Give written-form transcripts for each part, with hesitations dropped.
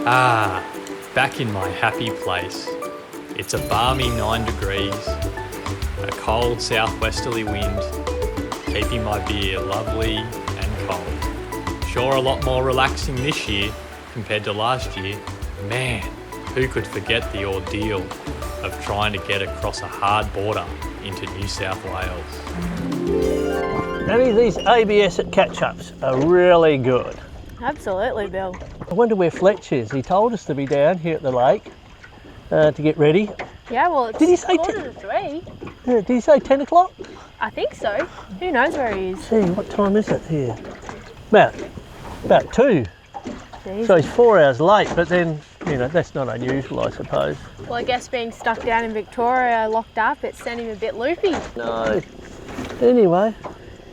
Ah, back in my happy place. It's a balmy 9 degrees, a cold southwesterly wind, keeping my beer lovely and cold. Sure, a lot more relaxing this year compared to last year. Man, who could forget the ordeal of trying to get across a hard border into New South Wales. Annie, these ABS at catch-ups are really good. Absolutely, Bill. I wonder where Fletch is. He told us to be down here at the lake to get ready. Yeah, well, it's Did he say quarter to 3. Did he say 10 o'clock? I think so. Who knows where he is? See, what time is it here? About 2. Jeez. So he's 4 hours late, but then, you know, that's not unusual, I suppose. Well, I guess being stuck down in Victoria, locked up, it sent him a bit loopy. No. Anyway,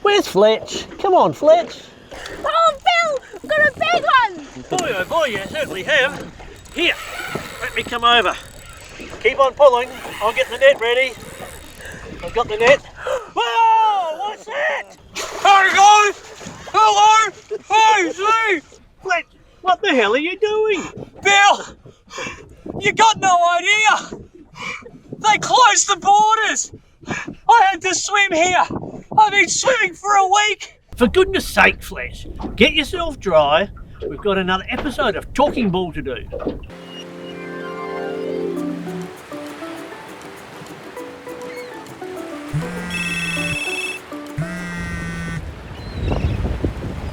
where's Fletch? Come on, Fletch. Oh, Bill! I've got a big one! Boy, oh boy, you certainly have. Here, let me come over. Keep on pulling. I'll get the net ready. I've got the net. Whoa! What's that? Hey guys! Hello! Hey, see! Fletch, what the hell are you doing? Bill! You got no idea! They closed the borders! I had to swim here! I've been swimming for a week! For goodness sake, Fletch, get yourself dry. We've got another episode of Talking Bull to do.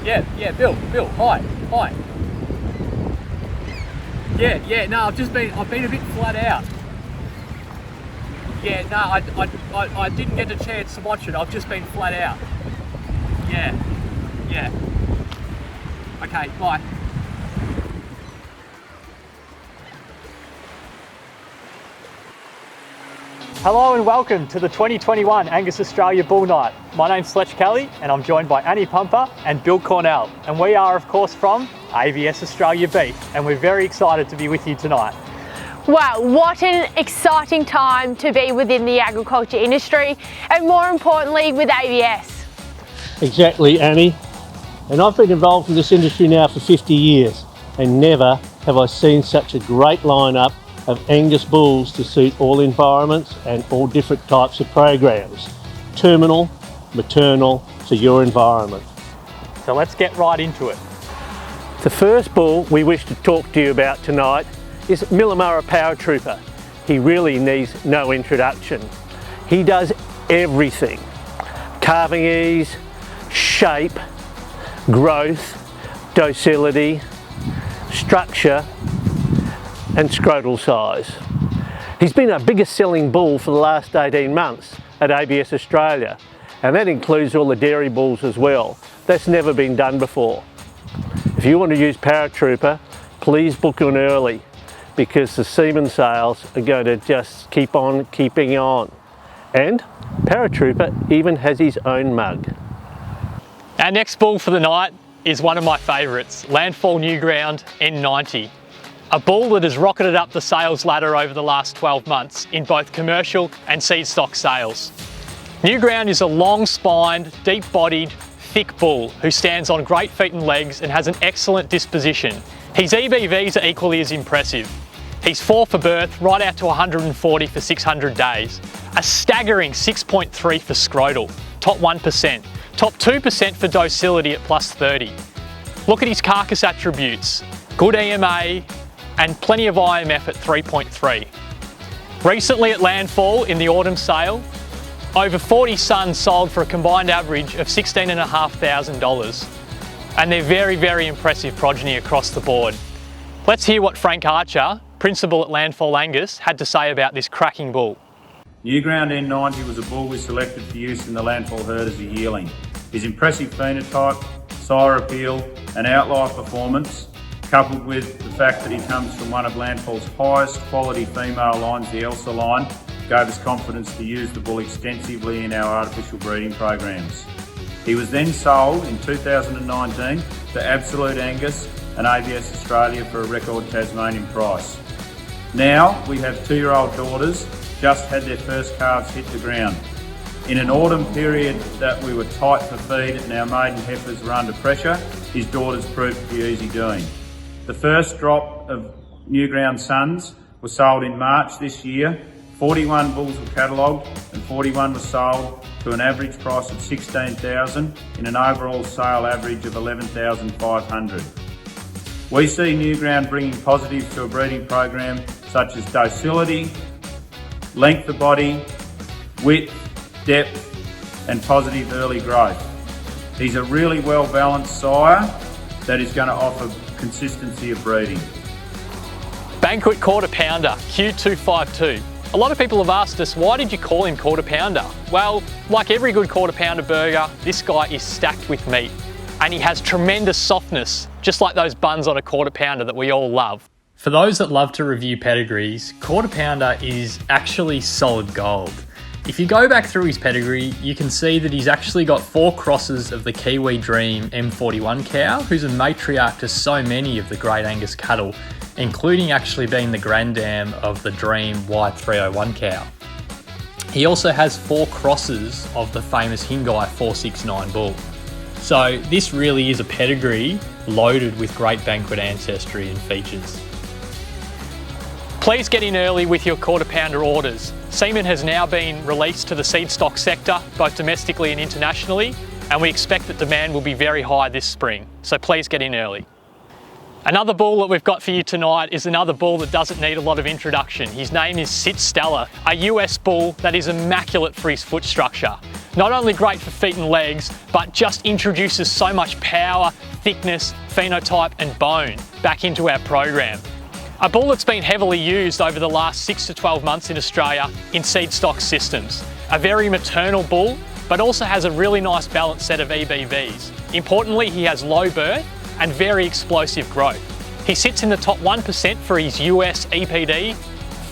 Yeah, Bill, hi. Yeah, no, I've been a bit flat out. Yeah, no, I didn't get a chance to watch it. I've just been flat out. Yeah. Okay, bye. Hello and welcome to the 2021 Angus Australia Bull Night. My name's Fletch Kelly and I'm joined by Annie Pumper and Bill Cornell. And we are, of course, from ABS Australia Beef, and we're very excited to be with you tonight. Wow, what an exciting time to be within the agriculture industry, and more importantly, with ABS. Exactly, Annie. And I've been involved in this industry now for 50 years, and never have I seen such a great lineup of Angus bulls to suit all environments and all different types of programs. Terminal, maternal, for your environment. So let's get right into it. The first bull we wish to talk to you about tonight is Millamurra Power Trooper. He really needs no introduction. He does everything. Calving ease, shape, growth, docility, structure and scrotal size. He's been our biggest selling bull for the last 18 months at ABS Australia, and that includes all the dairy bulls as well. That's never been done before. If you want to use Paratrooper, please book on early, because the semen sales are going to just keep on keeping on. And Paratrooper even has his own mug. Our next bull for the night is one of my favourites, Landfall Newground N90. A bull that has rocketed up the sales ladder over the last 12 months in both commercial and seed stock sales. Newground is a long-spined, deep-bodied, thick bull who stands on great feet and legs and has an excellent disposition. His EBVs are equally as impressive. He's 4 for birth, right out to 140 for 600 days. A staggering 6.3 for scrotal, top 1%. Top 2% for docility at plus 30. Look at his carcass attributes. Good EMA and plenty of IMF at 3.3. Recently at Landfall in the autumn sale, over 40 sons sold for a combined average of $16,500. And they're very, very impressive progeny across the board. Let's hear what Frank Archer, principal at Landfall Angus, had to say about this cracking bull. Newground N90 was a bull we selected for use in the Landfall herd as a yearling. His impressive phenotype, sire appeal and outlier performance, coupled with the fact that he comes from one of Landfall's highest quality female lines, the Elsa line, gave us confidence to use the bull extensively in our artificial breeding programs. He was then sold in 2019 to Absolute Angus and ABS Australia for a record Tasmanian price. Now we have 2-year-old daughters just had their first calves hit the ground. In an autumn period that we were tight for feed and our maiden heifers were under pressure, his daughters proved to be easy doing. The first drop of Newground Sons was sold in March this year. 41 bulls were catalogued and 41 were sold to an average price of $16,000 in an overall sale average of $11,500. We see Newground bringing positives to a breeding program such as docility, length of body, width, depth and positive early growth. He's a really well balanced sire that is going to offer consistency of breeding. Banquet Quarter Pounder Q252. A lot of people have asked us, why did you call him Quarter Pounder? Well, like every good Quarter Pounder burger, this guy is stacked with meat and he has tremendous softness, just like those buns on a Quarter Pounder that we all love. For those that love to review pedigrees, Quarter Pounder is actually solid gold. If you go back through his pedigree, you can see that he's actually got 4 crosses of the Kiwi Dream M41 cow, who's a matriarch to so many of the Great Angus cattle, including actually being the granddam of the Dream Y301 cow. He also has 4 crosses of the famous Hingai 469 bull. So this really is a pedigree loaded with great banquet ancestry and features. Please get in early with your Quarter Pounder orders. Semen has now been released to the seed stock sector, both domestically and internationally, and we expect that demand will be very high this spring, so please get in early. Another bull that we've got for you tonight is another bull that doesn't need a lot of introduction. His name is Sit Stella, a US bull that is immaculate for his foot structure. Not only great for feet and legs, but just introduces so much power, thickness, phenotype and bone back into our program. A bull that's been heavily used over the last 6 to 12 months in Australia in seed stock systems. A very maternal bull, but also has a really nice balanced set of EBVs. Importantly, he has low birth and very explosive growth. He sits in the top 1% for his US EPD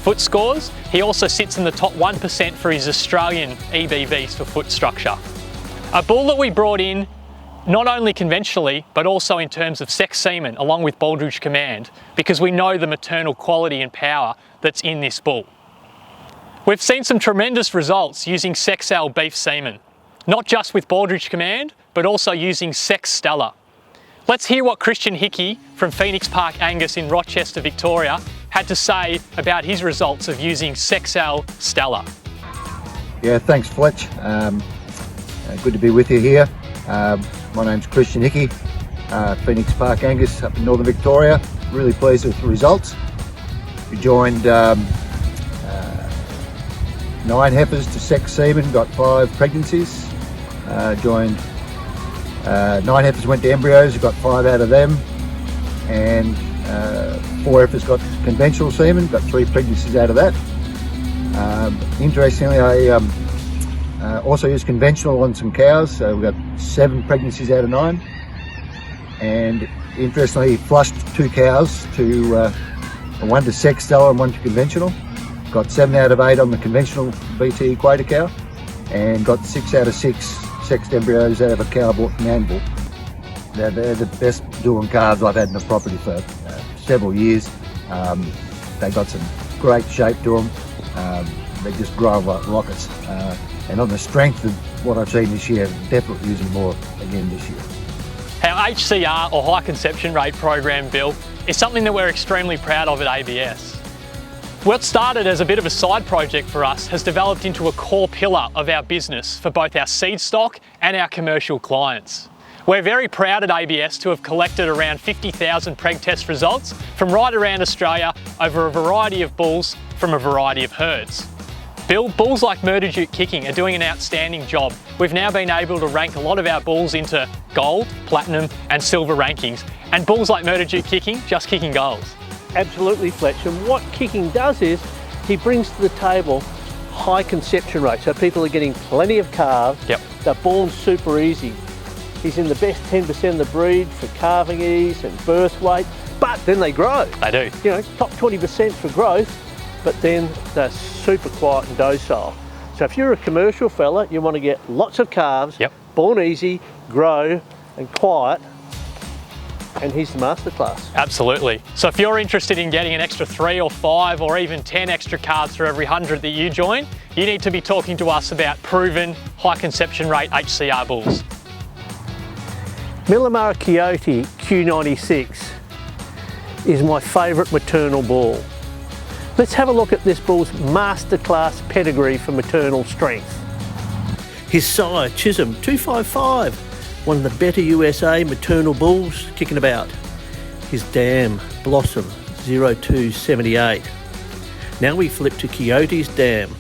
foot scores. He also sits in the top 1% for his Australian EBVs for foot structure. A bull that we brought in not only conventionally, but also in terms of sex semen, along with Baldridge Command, because we know the maternal quality and power that's in this bull. We've seen some tremendous results using Sexcel beef semen, not just with Baldridge Command, but also using Sex Stella. Let's hear what Christian Hickey from Phoenix Park Angus in Rochester, Victoria, had to say about his results of using Sexcel Stella. Yeah, thanks Fletch. Good to be with you here. My name's Christian Hickey, Phoenix Park Angus up in Northern Victoria. Really pleased with the results. We joined 9 heifers to sex semen, got 5 pregnancies. Joined 9 heifers went to embryos, got 5 out of them. And 4 heifers got conventional semen, got 3 pregnancies out of that. Interestingly, I also used conventional on some cows, so we got 7 pregnancies out of 9. And interestingly, flushed 2 cows to one to Sex Stella and 1 to conventional. Got 7 out of 8 on the conventional BT equator cow, and got 6 out of 6 sexed embryos out of a cow bought from Anvil. They're the best doing calves I've had in the property for several years. They got some great shape to them. They just grow like rockets. And on the strength of what I've seen this year, definitely using more again this year. Our HCR, or High Conception Rate program, Bill, is something that we're extremely proud of at ABS. What started as a bit of a side project for us has developed into a core pillar of our business for both our seed stock and our commercial clients. We're very proud at ABS to have collected around 50,000 preg test results from right around Australia over a variety of bulls from a variety of herds. Bill, bulls like Murder Duke Kicking are doing an outstanding job. We've now been able to rank a lot of our bulls into gold, platinum and silver rankings, and bulls like Murder Duke Kicking just kicking goals. Absolutely, Fletch. And what Kicking does is he brings to the table high conception rate. So people are getting plenty of calves. Yep. They're born super easy. He's in the best 10% of the breed for calving ease and birth weight, but then they grow. They do. You know, top 20% for growth, but then they're super quiet and docile. So if you're a commercial fella, you want to get lots of calves, Yep. born easy, grow and quiet, and he's the masterclass. Absolutely. So if you're interested in getting an extra 3 or 5 or even 10 extra calves for every 100 that you join, you need to be talking to us about proven high conception rate HCR bulls. Millamara Coyote Q96. is my favourite maternal bull. Let's have a look at this bull's masterclass pedigree for maternal strength. His sire, Chisholm 255, one of the better USA maternal bulls kicking about. His dam, Blossom 0278. Now we flip to Coyote's dam,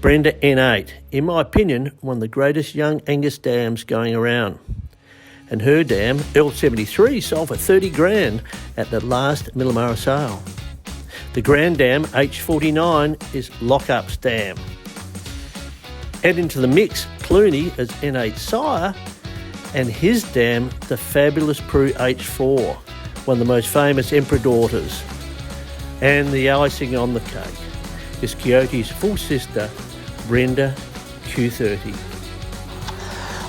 Brenda N8, in my opinion, one of the greatest young Angus dams going around. And her dam, L73, sold for 30 grand at the last Millamara sale. The Grand Dam, H49, is Lockup's dam. Add into the mix Clooney as N8 sire, and his dam, the fabulous Prue H4, one of the most famous Emperor daughters. And the icing on the cake is Coyote's full sister, Brenda Q30.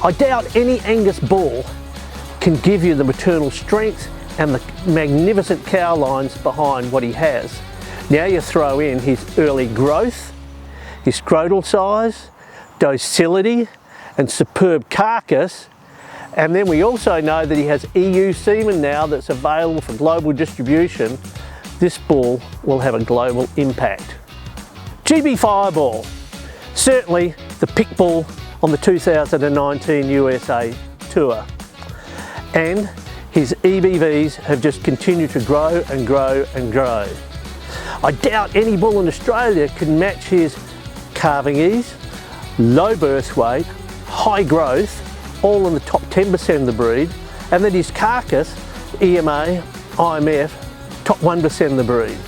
I doubt any Angus bull can give you the maternal strength and the magnificent cow lines behind what he has. Now you throw in his early growth, his scrotal size, docility and superb carcass, and then we also know that he has EU semen now that's available for global distribution. This bull will have a global impact. GB Fireball, certainly the pick bull on the 2019 USA Tour, and his EBVs have just continued to grow and grow and grow. I doubt any bull in Australia can match his calving ease, low birth weight, high growth, all in the top 10% of the breed, and then his carcass, EMA, IMF, top 1% of the breed.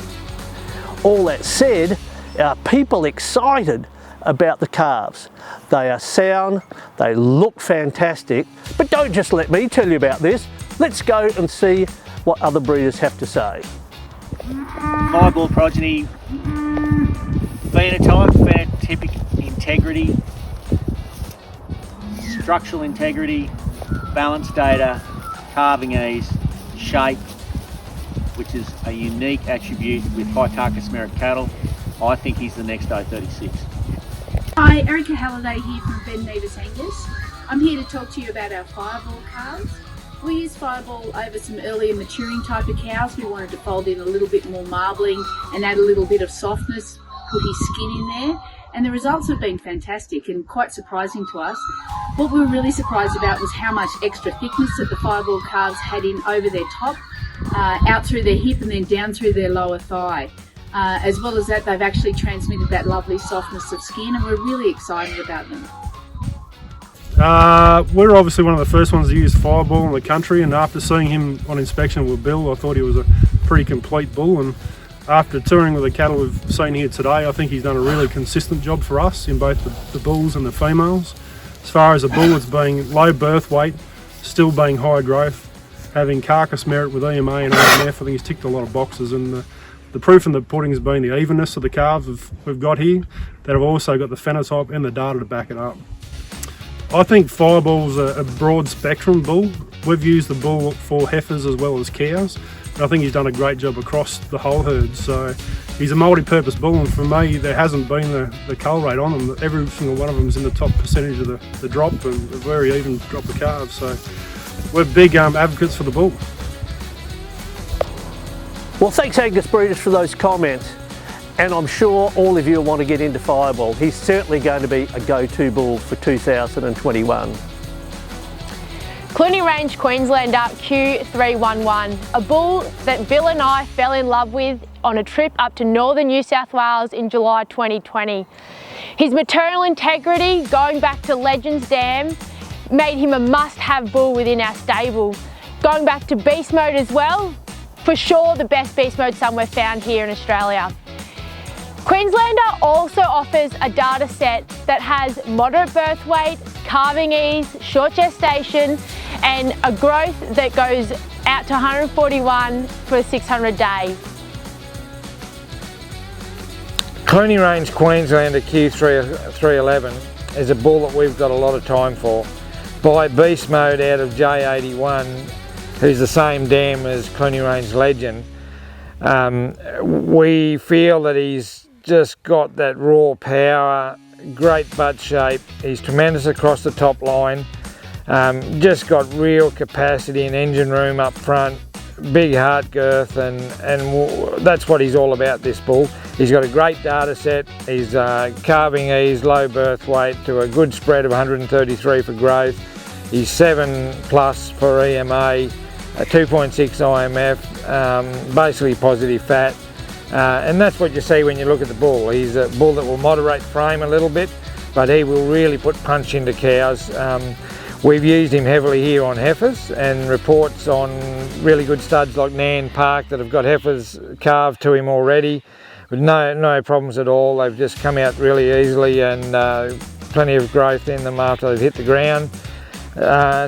All that said, are people excited about the calves? They are sound, they look fantastic, but don't just let me tell you about this. Let's go and see what other breeders have to say. Fireball progeny, phenotype, phenotypic integrity, structural integrity, balance data, calving ease, shape, which is a unique attribute with high carcass merit cattle. I think he's the next O36. Hi, Erica Halliday here from Ben Nevis Angus. I'm here to talk to you about our Fireball calves. We use Fireball over some earlier maturing type of cows. We wanted to fold in a little bit more marbling and add a little bit of softness, put his skin in there, and the results have been fantastic and quite surprising to us. What we were really surprised about was how much extra thickness that the Fireball calves had in over their top, out through their hip and then down through their lower thigh. As well as that, they've actually transmitted that lovely softness of skin, and we're really excited about them. We're obviously one of the first ones to use Fireball in the country, and after seeing him on inspection with Bill, I thought he was a pretty complete bull, and after touring with the cattle we've seen here today, I think he's done a really consistent job for us in both the bulls and the females. As far as a bull, it's being low birth weight, still being high growth, having carcass merit with EMA and IMF. I think he's ticked a lot of boxes, and the proof in the pudding has been the evenness of the calves we've got here, that have also got the phenotype and the data to back it up. I think Fireball's a broad spectrum bull. We've used the bull for heifers as well as cows, and I think he's done a great job across the whole herd. So he's a multi-purpose bull, and for me there hasn't been the cull rate on them. Every single one of them is in the top percentage of the drop, and a very even drop of calves. So we're big advocates for the bull. Well, thanks Angus Breeders for those comments, and I'm sure all of you will want to get into Fireball. He's certainly going to be a go-to bull for 2021. Clooney Range Queenslander Q311, a bull that Bill and I fell in love with on a trip up to northern New South Wales in July 2020. His maternal integrity, going back to Legends Dam, made him a must-have bull within our stable. Going back to beast mode as well, for sure the best beast mode somewhere found here in Australia. Queenslander also offers a data set that has moderate birth weight, calving ease, short gestation, and a growth that goes out to 141 for a 600 day. Clooney Range Queenslander Q311 is a bull that we've got a lot of time for. By beast mode out of J81, who's the same dam as Clooney Range Legend, we feel that he's just got that raw power, great butt shape, he's tremendous across the top line, just got real capacity and engine room up front, big heart girth, and that's what he's all about, this bull. He's got a great data set, he's calving ease, low birth weight to a good spread of 133 for growth. He's 7+ for EMA, 2.6 IMF, basically positive fat. And that's what you see when you look at the bull. He's a bull that will moderate frame a little bit, but he will really put punch into cows. We've used him heavily here on heifers, and reports on really good studs like Nan Park that have got heifers calved to him already, with no problems at all. They've just come out really easily, and plenty of growth in them after they've hit the ground.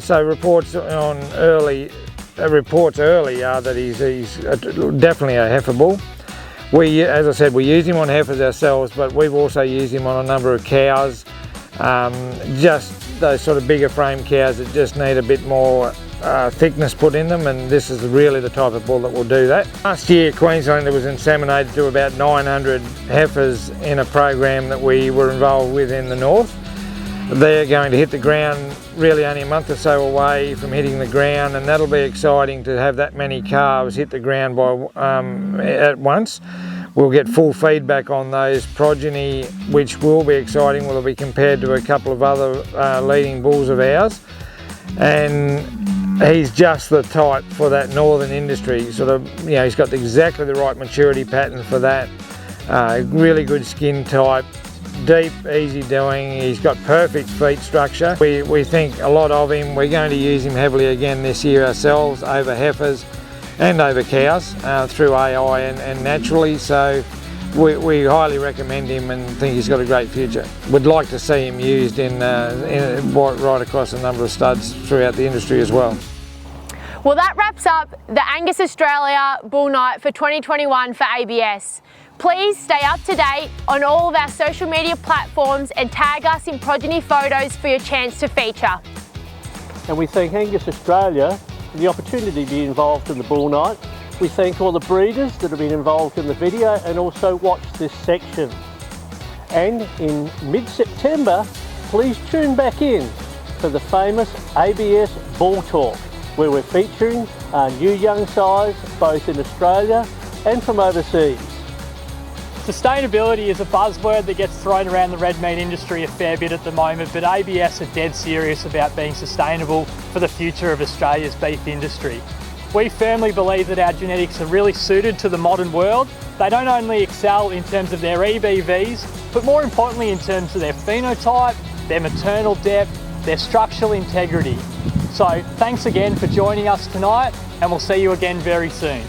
So reports early are that he's definitely a heifer bull. As I said, we use him on heifers ourselves, but we've also used him on a number of cows. Just those sort of bigger frame cows that just need a bit more thickness put in them, and this is really the type of bull that will do that. Last year Queensland was inseminated to about 900 heifers in a program that we were involved with in the north. They're going to hit the ground really only a month or so away from hitting the ground, and that'll be exciting to have that many calves hit the ground at once. We'll get full feedback on those progeny, which will be exciting. Will be compared to a couple of other leading bulls of ours, and he's just the type for that northern industry. Sort of, he's got exactly the right maturity pattern for that. Really good skin type, deep, easy doing. He's got perfect feet structure. We think a lot of him. We're going to use him heavily again this year ourselves over heifers and over cows through AI and naturally, so we highly recommend him and think he's got a great future. We'd like to see him used in right across a number of studs throughout the industry as well. Well, that wraps up the Angus Australia Bull Night for 2021 for ABS. Please stay up to date on all of our social media platforms and tag us in progeny photos for your chance to feature. And we thank Angus Australia for the opportunity to be involved in the Bull Night. We thank all the breeders that have been involved in the video and also watched this section. And in mid-September, please tune back in for the famous ABS Bull Talk, where we're featuring new young sires both in Australia and from overseas. Sustainability is a buzzword that gets thrown around the red meat industry a fair bit at the moment, but ABS are dead serious about being sustainable for the future of Australia's beef industry. We firmly believe that our genetics are really suited to the modern world. They don't only excel in terms of their EBVs, but more importantly in terms of their phenotype, their maternal depth, their structural integrity. So thanks again for joining us tonight, and we'll see you again very soon.